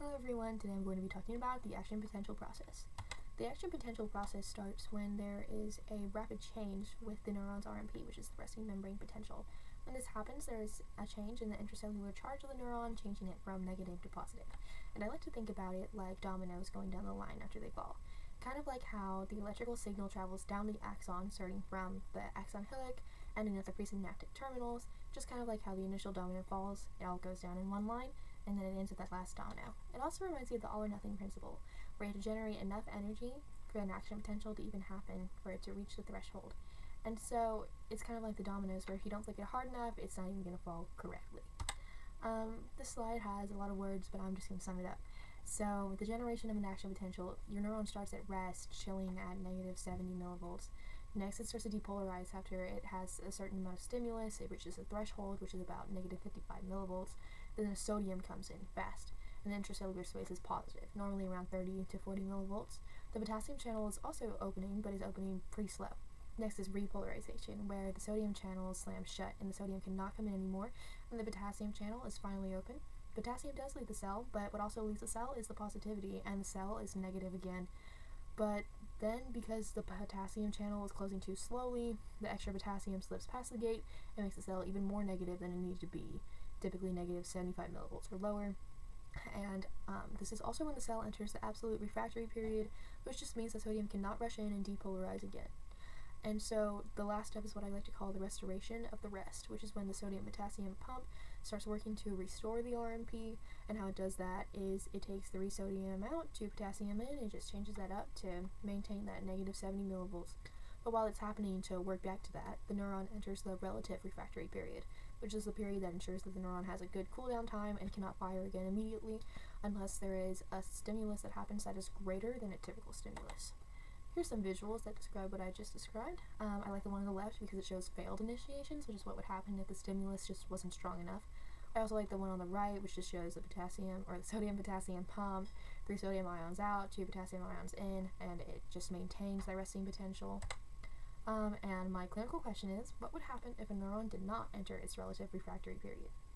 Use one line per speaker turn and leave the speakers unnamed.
Hello everyone, today I'm going to be talking about the action potential process. The action potential process starts when there is a rapid change with the neuron's RMP, which is the resting membrane potential. When this happens, there is a change in the intracellular charge of the neuron, changing it from negative to positive. And I like to think about it like dominoes going down the line after they fall. Kind of like how the electrical signal travels down the axon, starting from the axon hillock, ending at the presynaptic terminals, just kind of like how the initial domino falls, it all goes down in one line, and then it ends at that last domino. It also reminds me of the all or nothing principle, where you have to generate enough energy for an action potential to even happen for it to reach the threshold. And so it's kind of like the dominoes, where if you don't flick it hard enough, it's not even going to fall correctly. This slide has a lot of words, but I'm just going to sum it up. So with the generation of an action potential, your neuron starts at rest, chilling at negative 70 millivolts. Next, it starts to depolarize after it has a certain amount of stimulus. It reaches a threshold, which is about negative 55 millivolts. Then the sodium comes in fast, and the intracellular space is positive, normally around 30 to 40 millivolts. The potassium channel is also opening, but is opening pretty slow. Next is repolarization, where the sodium channel is slammed shut and the sodium cannot come in anymore, and the potassium channel is finally open. Potassium does leave the cell, but what also leaves the cell is the positivity, and the cell is negative again. But then, because the potassium channel is closing too slowly, the extra potassium slips past the gate and makes the cell even more negative than it needs to be, typically negative 75 millivolts or lower. And this is also when the cell enters the absolute refractory period, which just means the sodium cannot rush in and depolarize again. And so the last step is what I like to call the restoration of the rest, which is when the sodium-potassium pump starts working to restore the RMP, and how it does that is it takes the resodium out to potassium in and just changes that up to maintain that negative 70 millivolts. But while it's happening to work back to that, the neuron enters the relative refractory period, which is the period that ensures that the neuron has a good cooldown time and cannot fire again immediately unless there is a stimulus that happens that is greater than a typical stimulus. Here's some visuals that describe what I just described. I like the one on the left because it shows failed initiations, which is what would happen if the stimulus just wasn't strong enough. I also like the one on the right, which just shows the potassium, or the sodium-potassium pump, 3 sodium ions out, 2 potassium ions in, and it just maintains that resting potential. And my clinical question is, what would happen if a neuron did not enter its relative refractory period?